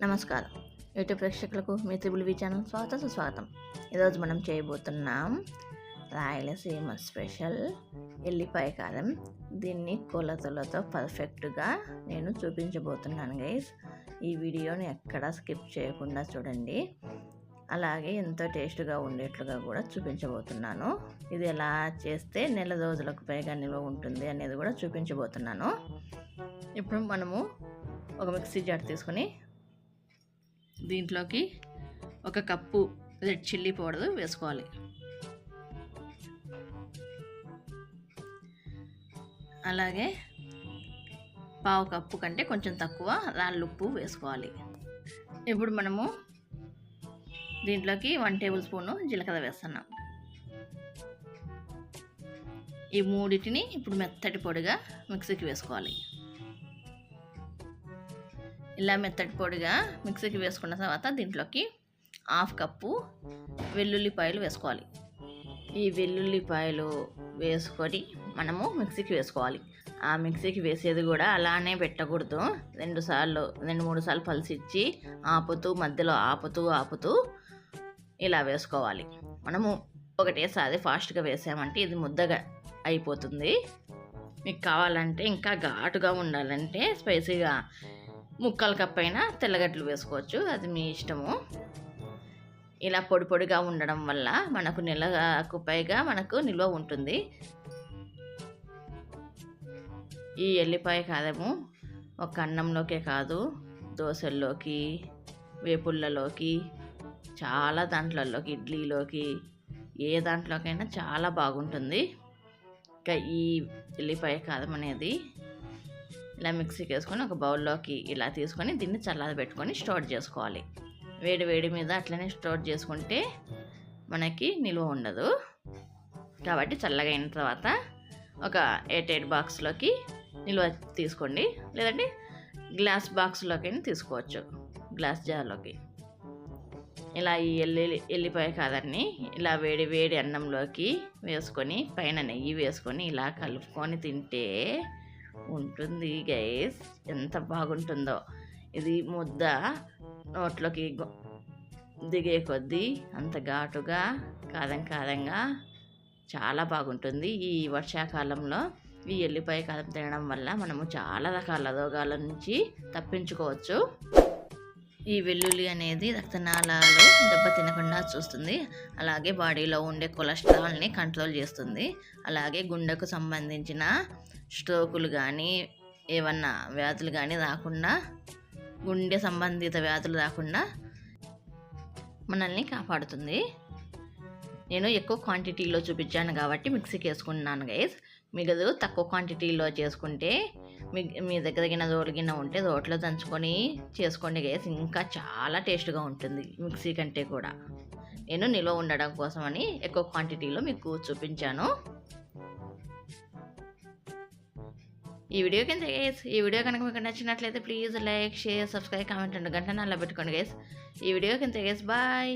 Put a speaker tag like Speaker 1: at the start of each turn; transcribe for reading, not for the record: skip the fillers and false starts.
Speaker 1: నమస్కారం యూట్యూబ్ ప్రేక్షకులకు మీ triple channel సుస్వాగతం. ఈరోజు మనం చేయబోతున్నాం రాయలసీమ స్పెషల్ ఎల్లిపాయ కారం. దీన్ని కొలతలతో పర్ఫెక్ట్గా నేను చూపించబోతున్నాను గైస్. ఈ వీడియోని ఎక్కడా స్కిప్ చేయకుండా చూడండి. అలాగే ఎంతో టేస్ట్గా ఉండేట్లుగా కూడా చూపించబోతున్నాను. ఇది ఎలా చేస్తే నెల రోజులకు పైగా నిల్వ ఉంటుంది అనేది కూడా చూపించబోతున్నాను. ఇప్పుడు మనము ఒక మిక్సీ జార్ తీసుకొని దీంట్లోకి 1 కప్పు రెడ్ చిల్లీ పౌడర్ వేసుకోవాలి. అలాగే 1/2 కప్పు కంటే కొంచెం తక్కువ రాళ్ళుప్పు వేసుకోవాలి. ఇప్పుడు మనము దీంట్లోకి 1 టేబుల్ స్పూను జీలకర్ర వేస్తున్నాం. ఈ మూడింటిని ఇప్పుడు మెత్తటి పొడిగా మిక్సీకి వేసుకోవాలి. ఇలా మెత్తటి పొడిగా మిక్సీకి వేసుకున్న తర్వాత దీంట్లోకి 1/2 కప్పు వెల్లుల్లిపాయలు వేసుకోవాలి. ఈ వెల్లుల్లిపాయలు వేసుకొని మనము మిక్సీకి వేసుకోవాలి. ఆ మిక్సీకి వేసేది కూడా అలానే పెట్టకూడదు. 2-3 సార్లు పల్స్ ఇచ్చి మధ్యలో ఆపుతూ ఇలా వేసుకోవాలి. మనము ఒకటేసారి ఫాస్ట్గా వేసామంటే ఇది ముద్దగా అయిపోతుంది. మీకు కావాలంటే ఇంకా ఘాటుగా ఉండాలంటే స్పైసీగా 1/4 కప్ అయినా తెల్లగడ్డలు వేసుకోవచ్చు, అది మీ ఇష్టము. ఇలా పొడిగా ఉండడం వల్ల మనకు నెలకు పైగా మనకు నిల్వ ఉంటుంది. ఈ ఎల్లిపాయ కారము ఒక అన్నంలోకే కాదు, దోశల్లోకి, వేపుళ్ళలోకి, చాలా దాంట్లలోకి, ఇడ్లీలోకి, ఏ దాంట్లోకైనా చాలా బాగుంటుంది. ఇంకా ఈ ఎల్లిపాయ కారం అనేది ఇలా మిక్సీకి వేసుకొని ఒక బౌల్లోకి ఇలా తీసుకొని దీన్ని చల్లారబెట్టుకొని స్టోర్ చేసుకోవాలి. వేడి మీద అట్లనే స్టోర్ చేసుకుంటే మనకి నిల్వ ఉండదు. కాబట్టి చల్లగా అయిన తర్వాత ఒక ఎయిట్ బాక్స్లోకి నిల్వ తీసుకోండి, లేదంటే గ్లాస్ బాక్స్లోకైనా తీసుకోవచ్చు, గ్లాస్ జార్లోకి. ఇలా ఈ ఎల్లిపాయ కారాన్ని ఇలా వేడి అన్నంలోకి వేసుకొని పైన నెయ్యి వేసుకొని ఇలా కలుపుకొని తింటే ఉంటుంది గైస్. ఎంత బాగుంటుందో. ఇది ముద్ద నోట్లోకి దిగే కొద్దీ అంత ఘాటుగా కారంగా చాలా బాగుంటుంది. ఈ వర్షాకాలంలో ఈ ఎల్లిపాయ కారం తినడం వల్ల మనము చాలా రకాల రోగాల నుంచి తప్పించుకోవచ్చు. ఈ వెల్లుల్లి అనేది రక్తనాళాలు దెబ్బతినకుండా చూస్తుంది. అలాగే బాడీలో ఉండే కొలెస్ట్రాల్ని కంట్రోల్ చేస్తుంది. అలాగే గుండెకు సంబంధించిన స్ట్రోకులు కానీ ఏమన్నా వ్యాధులు కానీ రాకుండా, గుండె సంబంధిత వ్యాధులు రాకుండా మనల్ని కాపాడుతుంది. నేను ఎక్కువ క్వాంటిటీలో చూపించాను కాబట్టి మిక్సీకి వేసుకున్నాను గైస్. మిగతా తక్కువ క్వాంటిటీలో చేసుకుంటే మీ దగ్గర రోలు ఉంటే రోట్లో దంచుకొని చేసుకోండి గైస్. ఇంకా చాలా టేస్ట్గా ఉంటుంది మిక్సీ కంటే కూడా. నేను నిల్వ ఉండడం కోసమని ఎక్కువ క్వాంటిటీలో మీకు చూపించాను. ఈ వీడియో కనుక మీకు నచ్చినట్లయితే please like, share, subscribe, comment 2 గంటలు అలా పెట్టుకోండి గైస్. ఈ వీడియో కింద గైస్ బాయ్.